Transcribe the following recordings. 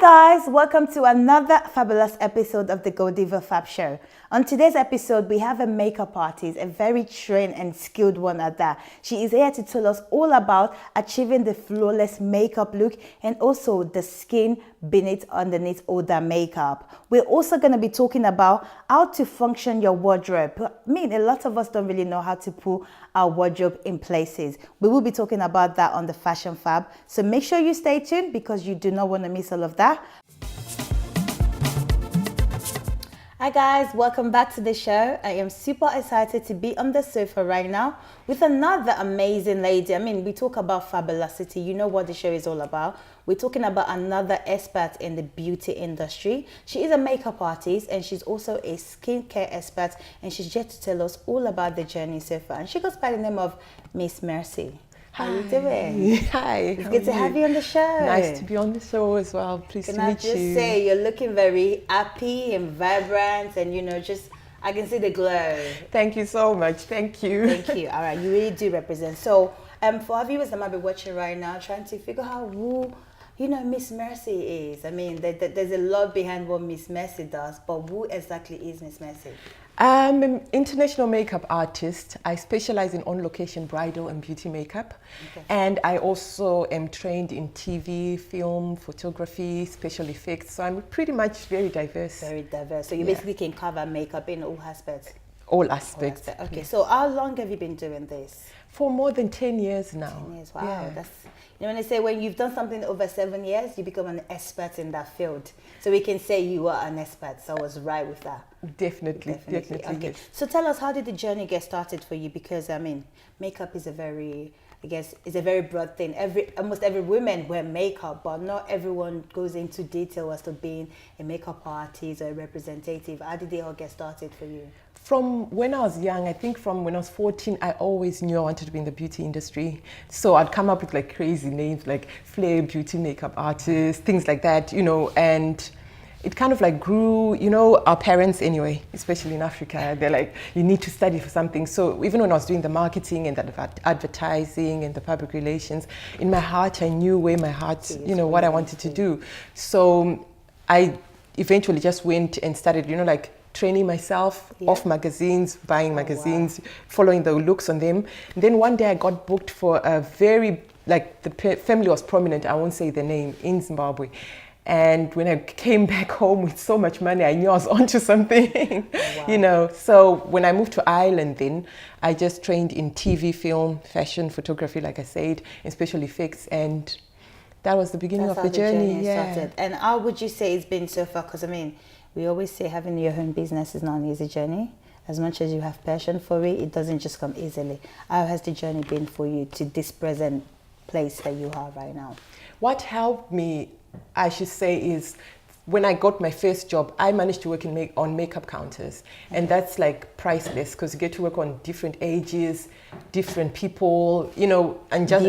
guys, welcome to another fabulous episode of the Goldiva Fab show. On today's episode, we have a makeup artist, a very trained and skilled one at that. She is here to tell us all about achieving the flawless makeup look and also the skin underneath all that makeup. We're also going to be talking about how to function your wardrobe. I mean, a lot of us don't really know how to put our wardrobe in places. We will be talking about that on the Fashion Fab. So make sure you stay tuned because you do not want to miss all of that. Hi guys, welcome back to the show. I am super excited to be on the sofa right now with another amazing lady. I mean, we talk about fabulosity. You know what the show is all about. We're talking about another expert in the beauty industry. She is a makeup artist and she's also a skincare expert, and she's here to tell us all about the journey so far. And she goes by the name of Miss Mercy. How are you doing? Hi. It's good to have you on the show. Nice to be on the show as well. Pleased to meet you. Can I just say, you're looking very happy and vibrant, and I can see the glow. Thank you so much. Thank you. Thank you. All right, you really do represent. So, for our viewers that might be watching right now, trying to figure out who, Miss Mercy is. I mean, there's a lot behind what Miss Mercy does, but who exactly is Miss Mercy? I'm an international makeup artist. I specialize in on-location bridal and beauty makeup. Okay. And I also am trained in TV, film, photography, special effects. So I'm pretty much very diverse. Very diverse. So you basically can cover makeup in all aspects? All aspects. Okay, so how long have you been doing this? For more than 10 years now. 10 years, wow. Yeah. That's, when they say when you've done something over 7 years, you become an expert in that field. So we can say you are an expert. So I was right with that. Definitely. Okay. Yes. So tell us, how did the journey get started for you? Because I mean, makeup is a very broad thing. Almost every woman wear makeup, but not everyone goes into detail as to being a makeup artist or a representative. How did they all get started for you? From when I was young, I think from when I was 14, I always knew I wanted to be in the beauty industry. So I'd come up with like crazy names like Flair Beauty Makeup Artist, things like that, and it kind of like grew, our parents anyway, especially in Africa, they're like, you need to study for something. So even when I was doing the marketing and the advertising and the public relations, in my heart, I knew where my heart, what I wanted to do. So I eventually just went and started, training myself off magazines, buying magazines, following the looks on them. And then one day I got booked for a the family was prominent, I won't say the name, in Zimbabwe. And when I came back home with so much money, I knew I was onto something, So when I moved to Ireland then, I just trained in TV, film, fashion, photography, like I said, and special effects. And that was the beginning of the journey. Started. And how would you say it's been so far? Because I mean, we always say having your own business is not an easy journey. As much as you have passion for it, it doesn't just come easily. How has the journey been for you to this present place that you are right now? What helped me, I should say, is when I got my first job, I managed to work on makeup counters. And that's like priceless because you get to work on different ages, different people, and instead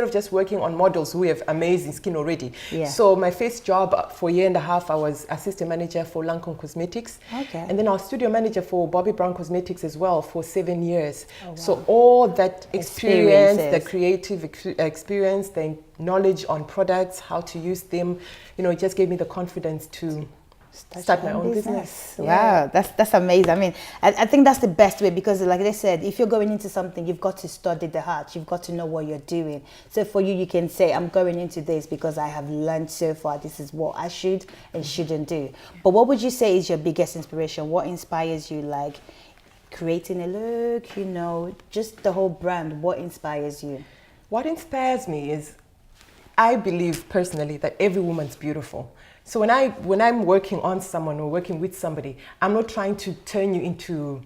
of just working on models who have amazing skin already. Yeah. So my first job for a year and a half, I was assistant manager for Lancome Cosmetics. Okay. And then I was studio manager for Bobbi Brown Cosmetics as well for 7 years. Oh, wow. So all that experience, the creative experience, the knowledge on products, how to use them, it just gave me the confidence to start my own business. Wow, that's amazing. I mean, I think that's the best way because, like they said, if you're going into something, you've got to study the art. You've got to know what you're doing. So for you can say, I'm going into this because I have learned so far. This is what I should and shouldn't do. But what would you say is your biggest inspiration? What inspires you, like creating a look, just the whole brand? What inspires you? What inspires me is, I believe personally that every woman's beautiful. So when I'm working on someone or working with somebody, I'm not trying to turn you into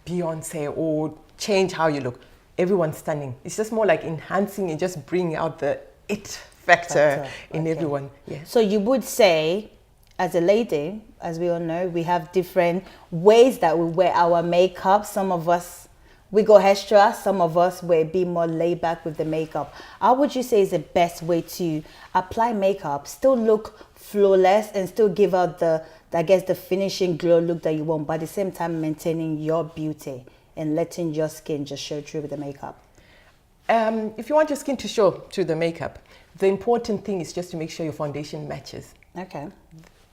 Beyonce or change how you look. Everyone's stunning. It's just more like enhancing and just bringing out the it factor in everyone. Yeah. So you would say, as a lady, as we all know, we have different ways that we wear our makeup. Some of us, we go extra. Some of us will be more laid back with the makeup. How would you say is the best way to apply makeup, still look flawless and still give out the finishing glow look that you want, but at the same time maintaining your beauty and letting your skin just show through with the makeup? If you want your skin to show through the makeup, the important thing is just to make sure your foundation matches. Okay.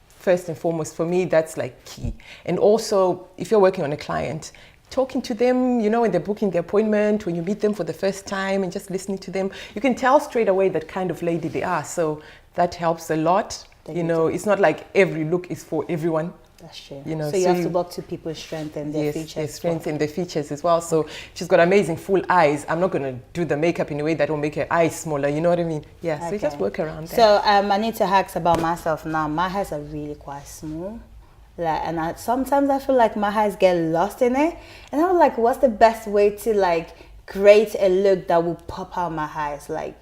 First and foremost, for me, that's like key. And also, if you're working on a client, talking to them, you know, when they're booking the appointment, when you meet them for the first time and just listening to them, you can tell straight away that kind of lady they are. So that helps a lot. You know, it's not like every look is for everyone. That's true. You know, so you have to work to people's strength and their features. Yes, strength and their features as well. So she's got amazing full eyes. I'm not going to do the makeup in a way that will make her eyes smaller. You know what I mean? Yeah, so you just work around that. So I need to ask about myself now. My eyes are really quite small. And sometimes I feel like my eyes get lost in it. And I'm like, what's the best way to like create a look that will pop out my eyes? Like,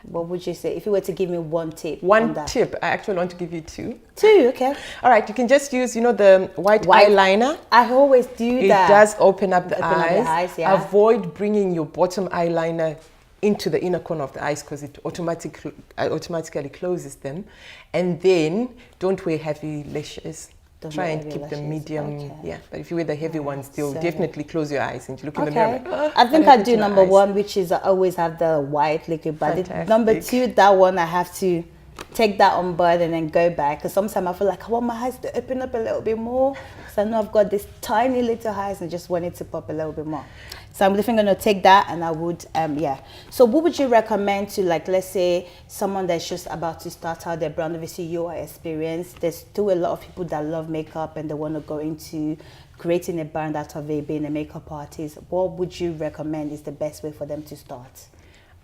what would you say if you were to give me one tip? One tip. I actually want to give you two. Two, okay. All right, you can just use, you know, the white eyeliner. I always do that. It does open up the eyes. Up yeah. Avoid bringing your bottom eyeliner into the inner corner of the eyes because it automatically closes them. And then don't wear heavy lashes. Try and keep them medium. Yeah, but if you wear the heavy ones, they'll definitely close your eyes and you look in the mirror. Like, I think I do number one, which is I always have the white liquid, but number two, that one I have to take that on board and then go back, because sometimes I feel like I want my eyes to open up a little bit more, because I know I've got this tiny little eyes and just want it to pop a little bit more. So I'm definitely going to take that, and I would yeah. So what would you recommend to, like, let's say someone that's just about to start out their brand? Obviously you are experienced, there's still a lot of people that love makeup and they want to go into creating a brand out of it, being a makeup artist. What would you recommend is the best way for them to start?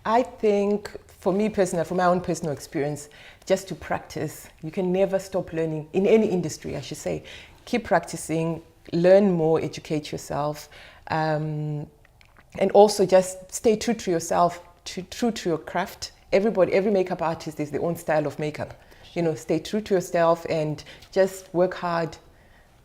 I think, for me personally, from my own personal experience, just to practice. You can never stop learning in any industry, I should say. Keep practicing, learn more, educate yourself, and also just stay true to yourself, true to your craft. Every makeup artist has their own style of makeup. You know, stay true to yourself and just work hard.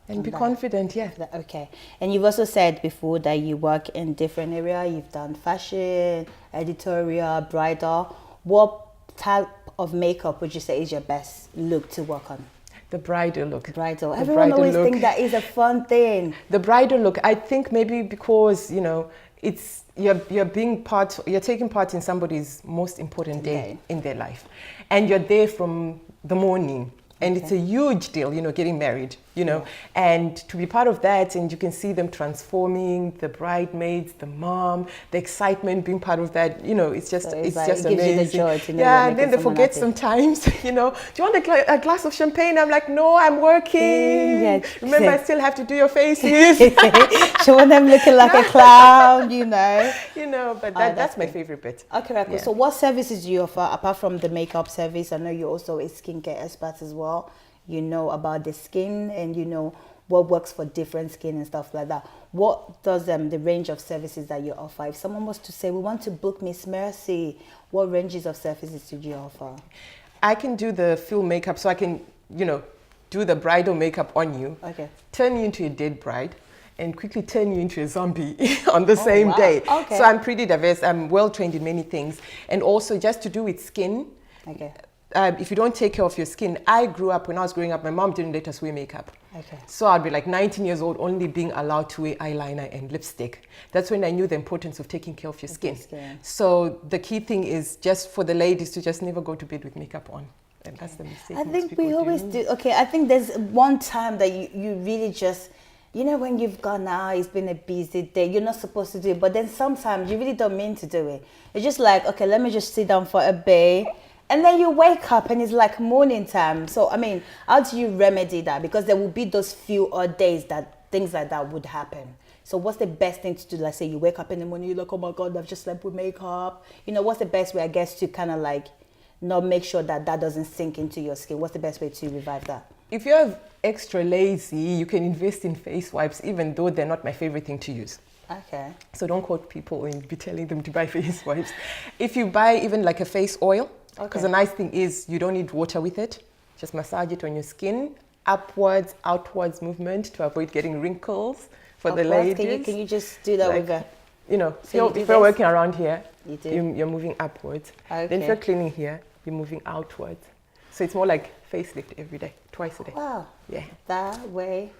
And be confident, yeah. Okay. And you've also said before that you work in different areas. You've done fashion, editorial, bridal. What type of makeup would you say is your best look to work on? The bridal look. Bridal. Everyone always thinks that is a fun thing. The bridal look, I think maybe because, you know, it's you're taking part in somebody's most important day in their life. And you're there from the morning. And it's a huge deal, you know, getting married, you know, and to be part of that, and you can see them transforming, the bridesmaids, the mom, the excitement being part of that, you know, it's just, it's just amazing. Gives you the joy to know and then they forget sometimes, you know, do you want a glass of champagne? I'm like, no, I'm working. Remember, I still have to do your faces. She want them looking like a clown, you know. You know, but that's my favorite bit. Okay, right, cool. So what services do you offer apart from the makeup service? I know you're also a skincare expert as well. You know about the skin and you know what works for different skin and stuff like that. What does the range of services that you offer? If someone was to say, we want to book Miss Mercy, what ranges of services do you offer? I can do the full makeup, so I can, you know, do the bridal makeup on you, turn you into a dead bride, and quickly turn you into a zombie on the same day. So I'm pretty diverse. I'm well trained in many things. And also just to do with skin. If you don't take care of your skin, when I was growing up, my mom didn't let us wear makeup. So I'd be like 19 years old, only being allowed to wear eyeliner and lipstick. That's when I knew the importance of taking care of your skin. So the key thing is just for the ladies to just never go to bed with makeup on. And that's the mistake. I think we always do. I think there's one time that you really just, you know, when you've gone out, it's been a busy day, you're not supposed to do it, but then sometimes you really don't mean to do it. It's just like, okay, let me just sit down for a bit. And then you wake up and it's like morning time. So, I mean, how do you remedy that? Because there will be those few odd days that things like that would happen. So what's the best thing to do? Like, say you wake up in the morning, you're like, oh my God, I've just slept with makeup. You know, what's the best way, I guess, to kind of like not make sure that doesn't sink into your skin? What's the best way to revive that? If you're extra lazy, you can invest in face wipes, even though they're not my favorite thing to use. So don't quote people and be telling them to buy face wipes. If you buy even like a face oil, because the nice thing is you don't need water with it. Just massage it on your skin, upwards, outwards movement to avoid getting wrinkles for the ladies. Can you just do that with a... You know, so if you're working around here, you're moving upwards. Then if you're cleaning here, you're moving outwards. So it's more like facelift every day, twice a day. Wow. Yeah. That way.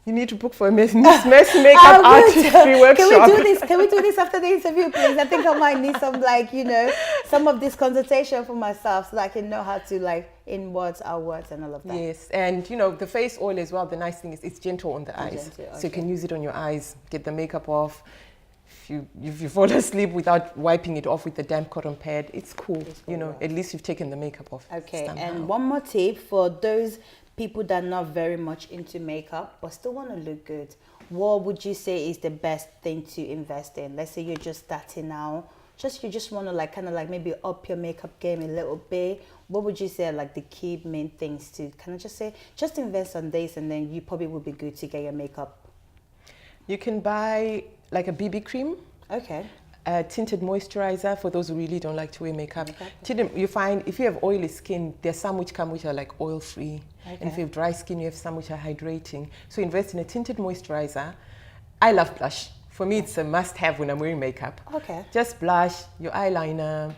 You need to book for a Miss Mercy makeup artistry workshop. Can we do this after the interview, please? I think I might need some, like, you know, some of this consultation for myself so that I can know how to, like, in words, out words, and all of that. Yes, and you know, the face oil as well, the nice thing is it's gentle on the eyes. Gentle, okay. So you can use it on your eyes, get the makeup off. If you fall asleep without wiping it off with the damp cotton pad, it's cool. You know, at least you've taken the makeup off. Okay, somehow. and one more tip for those people that are not very much into makeup but still want to look good. What would you say is the best thing to invest in? Let's say you're just starting now, you just want to, like, kind of like maybe up your makeup game a little bit. What would you say are, like, the key main things to kind of just say, just invest on this and then you probably will be good to get your makeup? You can buy like a BB cream. Okay. A tinted moisturizer for those who really don't like to wear makeup. You find if you have oily skin, there's some which come which are like oil free. Okay. And if you have dry skin, you have some which are hydrating. So invest in a tinted moisturizer. I love blush. For me, it's a must have when I'm wearing makeup. Okay. Just blush, your eyeliner,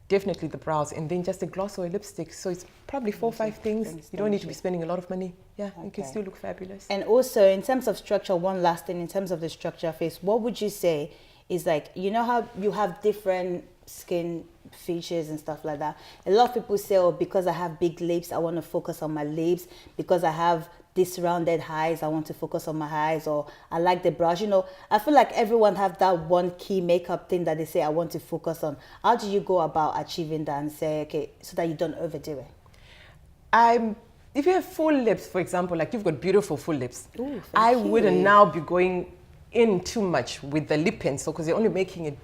definitely the brows, and then just a gloss or a lipstick. So it's probably 4 or 5 things. You don't need to be spending a lot of money. Yeah, okay. You can still look fabulous. And also in terms of structure, one last thing, in terms of the structure face, what would you say is, like, you know how you have different skin features and stuff like that? A lot of people say, oh, because I have big lips, I want to focus on my lips. Because I have this rounded eyes, I want to focus on my eyes. Or I like the brush. You know, I feel like everyone have that one key makeup thing that they say I want to focus on. How do you go about achieving that and say, okay, so that you don't overdo it? If you have full lips, for example, like you've got beautiful full lips, ooh, I wouldn't now be going in too much with the lip pencil because you're only making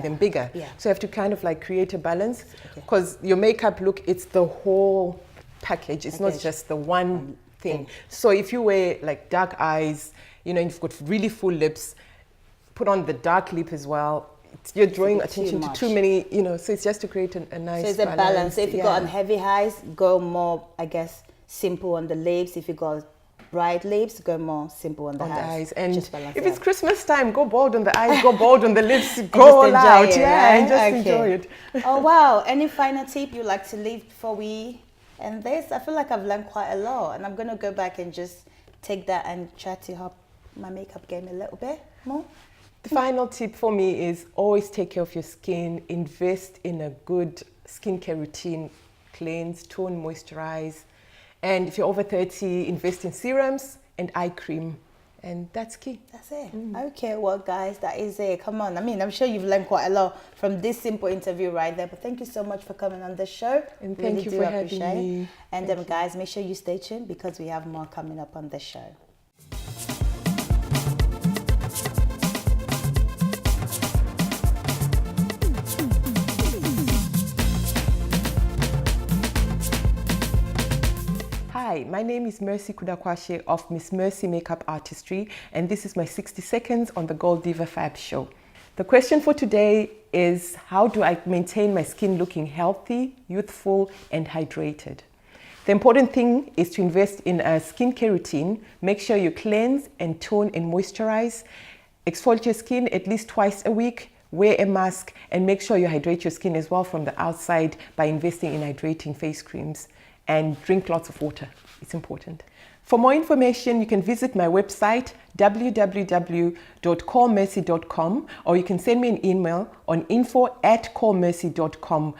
them bigger. Yeah. So you have to kind of like create a balance because your makeup look, it's the whole package. It's not just the one thing. So if you wear like dark eyes, you know, you've got really full lips, put on the dark lip as well. You're drawing attention to too many, you know, so it's just to create a nice balance. So it's a balance. So if you got on heavy eyes, go more, I guess, simple on the lips. If you got bright lips, go more simple on the eyes. And if it's Christmas time, go bold on the eyes, go bold on the lips, go all and out. just enjoy it. Oh, wow. Any final tip you like to leave before we end this? I feel like I've learned quite a lot, and I'm going to go back and just take that and try to help my makeup game a little bit more. The final tip for me is always take care of your skin. Invest in a good skincare routine. Cleanse, tone, moisturize. And if you're over 30, invest in serums and eye cream. And that's key. That's it. Okay, well, guys, that is it. Come on. I mean, I'm sure you've learned quite a lot from this simple interview right there. But thank you so much for coming on the show. And thank you for having me. And guys, make sure you stay tuned because we have more coming up on the show. Hi, my name is Mercy Kudakwashe of Miss Mercy Makeup Artistry, and this is my 60 seconds on the Goldiva Fab show. The question for today is, how do I maintain my skin looking healthy, youthful, and hydrated? The important thing is to invest in a skincare routine. Make sure you cleanse and tone and moisturize. Exfoliate your skin at least twice a week. Wear a mask and make sure you hydrate your skin as well from the outside by investing in hydrating face creams. And drink lots of water. It's important. For more information, you can visit my website, www.callmercy.com, or you can send me an email on info@callmercy.com.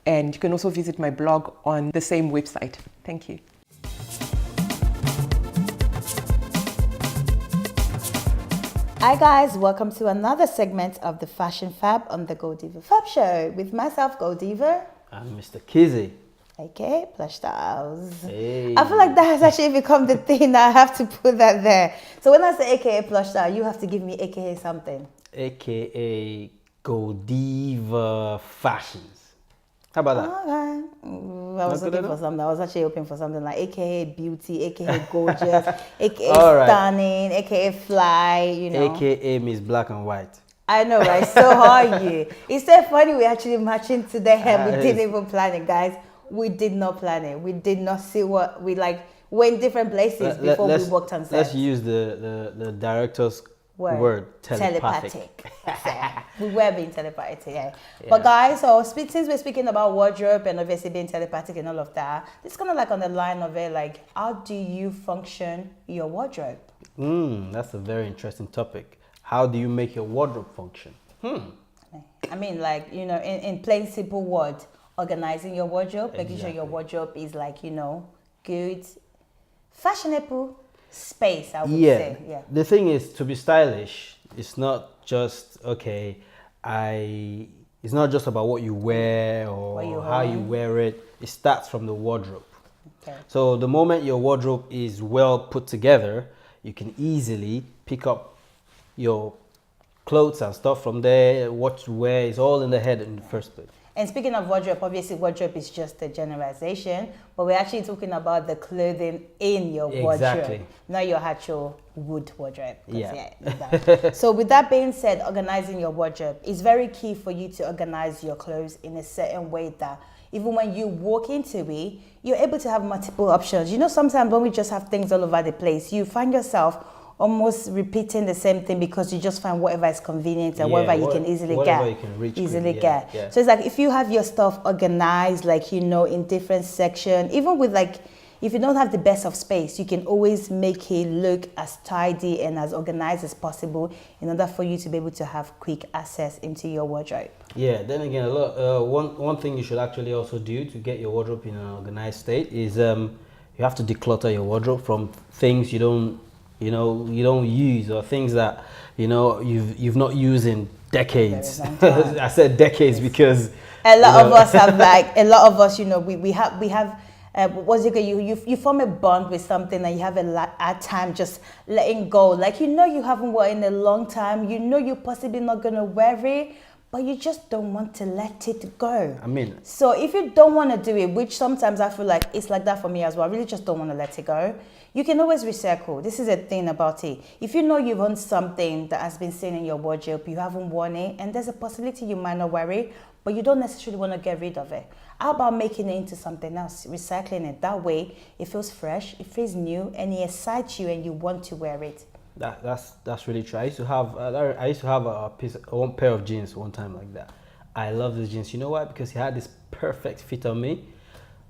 And you can also visit my blog on the same website. Thank you. Hi guys, welcome to another segment of the Fashion Fab on the Goldiva Fab show with myself, Goldiva. I'm Mr. Kizzy. Okay, Plush Styles. Hey. I feel like that has actually become the thing. I have to put that there. So when I say AKA Plush Style, you have to give me AKA something. AKA Goldiva Fashions. How about that? Okay. I was looking for something. I was actually hoping for something like AKA Beauty, AKA Gorgeous, AKA Stunning, AKA Fly, you know. AKA Miss Black and White. I know, right? So are you. It's so funny we're actually matching today and we didn't even plan it, guys. We did not plan it. We did not see what we like. We're in different places before we walked on set. Let's use the director's word telepathic. We were being telepathic, yeah. But guys, so since we're speaking about wardrobe and obviously being telepathic and all of that, it's kind of like on the line of it, like, how do you function your wardrobe? That's a very interesting topic. How do you make your wardrobe function? I mean, like, you know, in plain simple words, organizing your wardrobe, making sure your wardrobe is like, you know, good, fashionable space, I would say. Yeah. The thing is, to be stylish, it's not just, it's not just about what you wear or how you wear it. It starts from the wardrobe. Okay. So the moment your wardrobe is well put together, you can easily pick up your clothes and stuff from there. What to wear is all in the head in the first place. And speaking of wardrobe, obviously wardrobe is just a generalization, but we're actually talking about the clothing in your wardrobe, not your actual wood wardrobe. So with that being said, organizing your wardrobe is very key for you to organize your clothes in a certain way that even when you walk into it, you're able to have multiple options. You know, sometimes when we just have things all over the place, you find yourself almost repeating the same thing because you just find whatever is convenient and whatever you can easily get. You can reach get. So it's like if you have your stuff organized, like, you know, in different sections, even with like, if you don't have the best of space, you can always make it look as tidy and as organized as possible in order for you to be able to have quick access into your wardrobe. Yeah, then again, one thing you should actually also do to get your wardrobe in an organized state is you have to declutter your wardrobe from things you don't use, or things that you've not used in decades. I said decades because a lot of us have we have you form a bond with something and you have a time just letting go, like, you haven't worn in a long time, you're possibly not gonna wear it, but you just don't want to let it go. I mean, so if you don't want to do it, which sometimes I feel like it's like that for me as well, I really just don't want to let it go, you can always recycle. This is a thing about it. If you know you've owned something that has been sitting in your wardrobe, you haven't worn it, and there's a possibility you might not wear it, but you don't necessarily want to get rid of it, how about making it into something else, recycling it? That way it feels fresh, it feels new, and it excites you and you want to wear it. That's really true. I used to have one pair of jeans one time like that. I love these jeans. You know why? Because it had this perfect fit on me.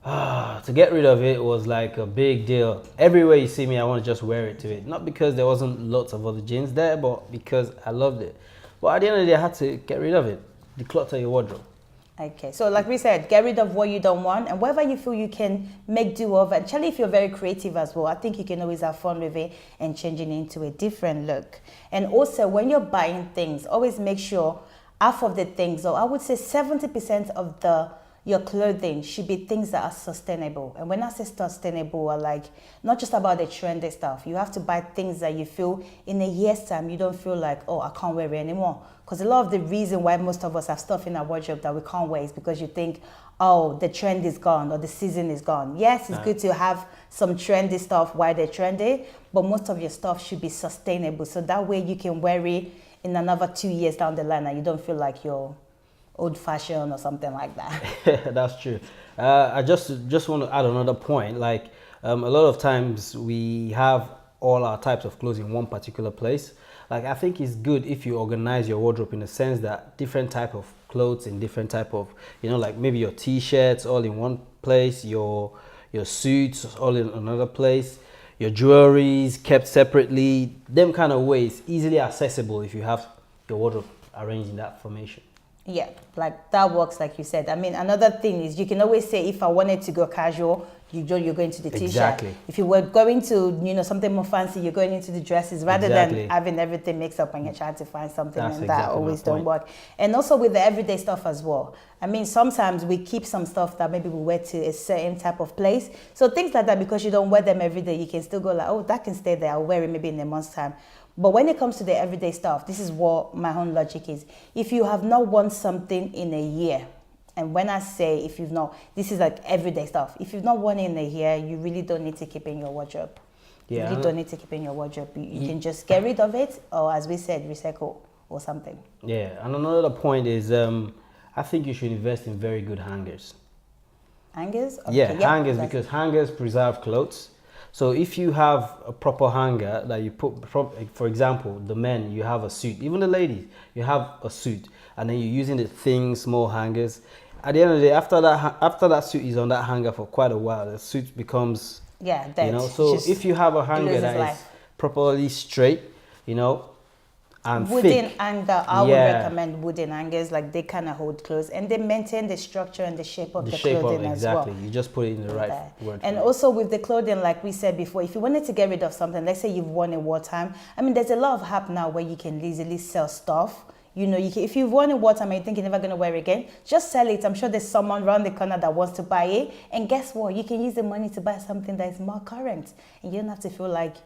To get rid of it was like a big deal. Everywhere you see me, I want to just wear it to it. Not because there wasn't lots of other jeans there, but because I loved it. But at the end of the day, I had to get rid of it. Declutter your wardrobe. Okay, so like we said, get rid of what you don't want, and whatever you feel you can make do of. And actually, if you're very creative as well, I think you can always have fun with it and changing it into a different look. And also, when you're buying things, always make sure half of the things, or I would say 70% of your clothing should be things that are sustainable. And when I say sustainable, are like not just about the trendy stuff. You have to buy things that you feel in a year's time you don't feel like, oh, I can't wear it anymore. Because a lot of the reason why most of us have stuff in our wardrobe that we can't wear is because you think, oh, the trend is gone or the season is gone. Yes, it's good to have some trendy stuff while they're trendy, but most of your stuff should be sustainable. So that way you can wear it in another 2 years down the line and you don't feel like you're old-fashioned or something like that. That's true. I just want to add another point. Like a lot of times we have all our types of clothes in one particular place. Like I think it's good if you organize your wardrobe in the sense that different type of clothes in different type of, like maybe your t-shirts all in one place, your suits all in another place, your jewelries kept separately. Them kind of ways easily accessible if you have your wardrobe arranged in that formation. Yeah, like that works, like you said. I mean, another thing is you can always say, if I wanted to go casual, you're going to the t-shirt. Exactly. If you were going to, something more fancy, you're going into the dresses rather than having everything mixed up and you're trying to find something that always don't work. And also with the everyday stuff as well. I mean, sometimes we keep some stuff that maybe we wear to a certain type of place. So things like that, because you don't wear them every day, you can still go like, oh, that can stay there. I'll wear it maybe in a month's time. But when it comes to the everyday stuff, this is what my own logic is. If you have not worn something in a year, and when I say if you've not, this is like everyday stuff. If you've not worn it in a year, you really don't need to keep it in your wardrobe. Yeah, you really don't need to keep it in your wardrobe. You can just get rid of it, or as we said, recycle or something. Yeah, and another point is I think you should invest in very good hangers. Hangers? Okay, yeah, hangers, because hangers preserve clothes. So if you have a proper hanger that you put, for example, the men, you have a suit, even the ladies, you have a suit, and then you're using the thin, small hangers. At the end of the day, after that suit is on that hanger for quite a while, the suit becomes, dead. you know. So if you have a hanger that is properly straight, you know, and wooden thick, hanger, I would recommend wooden hangers. Like, they kind of hold clothes and they maintain the structure and the shape of the clothing as well. Exactly. You just put it in the right word. And also with the clothing, like we said before, if you wanted to get rid of something, let's say you've worn it wartime. I mean, there's a lot of app now where you can easily sell stuff. You know, if you've worn it wartime and you think you're never going to wear it again, just sell it. I'm sure there's someone around the corner that wants to buy it. And guess what? You can use the money to buy something that is more current. And you don't have to feel like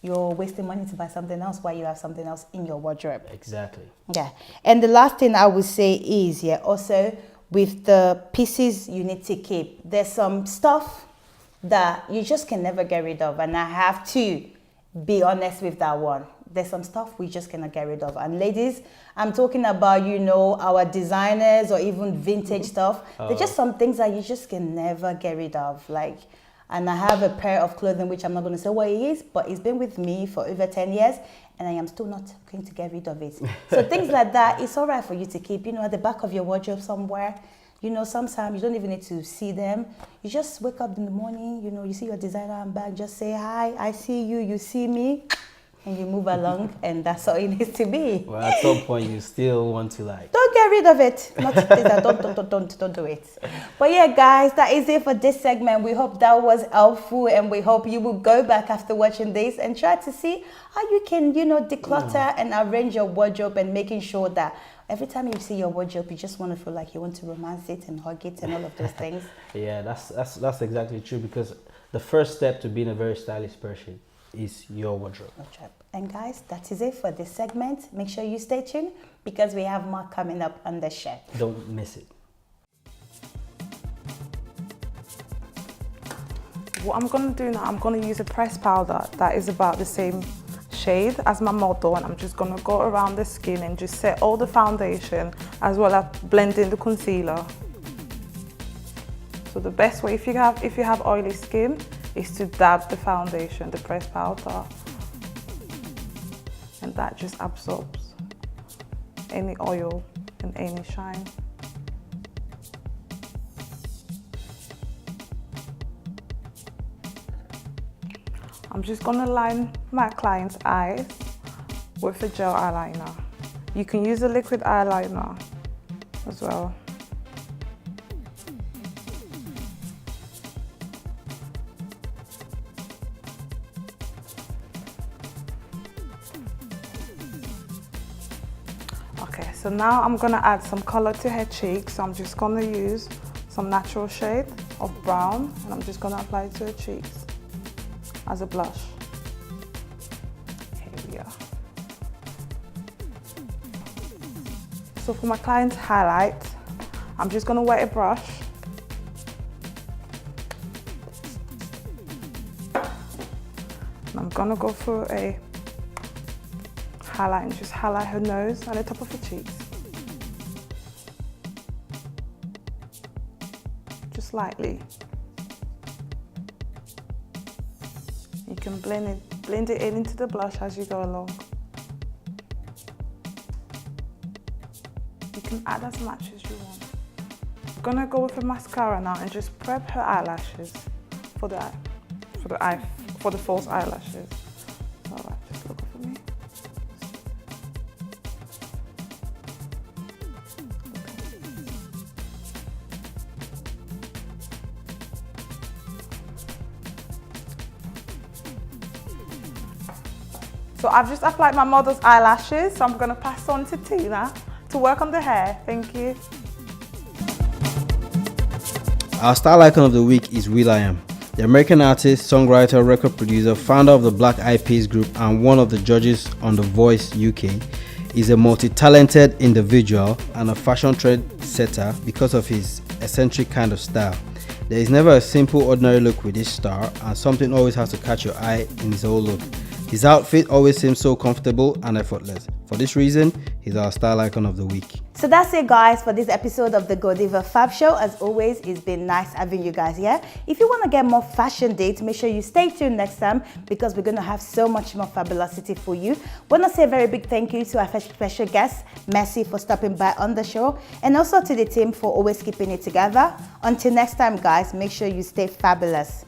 you're wasting money to buy something else while you have something else in your wardrobe. Exactly. Yeah. And the last thing I would say is, also with the pieces you need to keep, there's some stuff that you just can never get rid of. And I have to be honest with that one. There's some stuff we just cannot get rid of. And ladies, I'm talking about, you know, our designers or even vintage stuff. There's just some things that you just can never get rid of. Like, and I have a pair of clothing, which I'm not going to say what it is, but it's been with me for over 10 years, and I am still not going to get rid of it. So things like that, it's all right for you to keep, you know, at the back of your wardrobe somewhere. You know, sometimes you don't even need to see them. You just wake up in the morning, you know, you see your designer handbag, just say, hi, I see you, you see me. And you move along, and that's all it needs to be. Well, at some point, you still want to like... Don't get rid of it. Not don't do it. But yeah, guys, that is it for this segment. We hope that was helpful, and we hope you will go back after watching this and try to see how you can, you know, declutter and arrange your wardrobe, and making sure that every time you see your wardrobe, you just want to feel like you want to romance it and hug it and all of those things. Yeah, that's exactly true, because the first step to being a very stylish person is your wardrobe. And guys, that is it for this segment. Make sure you stay tuned, because we have more coming up on the show. Don't miss it. What I'm going to do now, I'm going to use a pressed powder that is about the same shade as my model, and I'm just going to go around the skin and just set all the foundation as well as blend in the concealer. So the best way, if you have oily skin, is to dab the foundation, the pressed powder, and that just absorbs any oil and any shine. I'm just gonna line my client's eyes with a gel eyeliner. You can use a liquid eyeliner as well. Okay, so now I'm gonna add some color to her cheeks. So I'm just gonna use some natural shade of brown, and I'm just gonna apply it to her cheeks as a blush. Here we are. So for my client's highlight, I'm just gonna wet a brush. And I'm gonna go for a highlight and just highlight her nose and the top of her cheeks. Just lightly. You can blend it in into the blush as you go along. You can add as much as you want. I'm gonna go with a mascara now and just prep her eyelashes for the false eyelashes. Alright, just look for me. So I've just applied my model's eyelashes, so I'm going to pass on to Tina to work on the hair. Thank you. Our style icon of the week is will.i.am, the American artist, songwriter, record producer, founder of the Black Eyed Peas group, and one of the judges on The Voice UK. He's a multi-talented individual and a fashion trend setter because of his eccentric kind of style. There is never a simple, ordinary look with this star, and something always has to catch your eye in his whole look. His outfit always seems so comfortable and effortless. For this reason, he's our style icon of the week. So that's it, guys, for this episode of the Goldiva Fab Show. As always, it's been nice having you guys here. If you want to get more fashion dates, make sure you stay tuned next time because we're going to have so much more fabulosity for you. Want to say a very big thank you to our special guest, Messi, for stopping by on the show, and also to the team for always keeping it together. Until next time, guys, make sure you stay fabulous.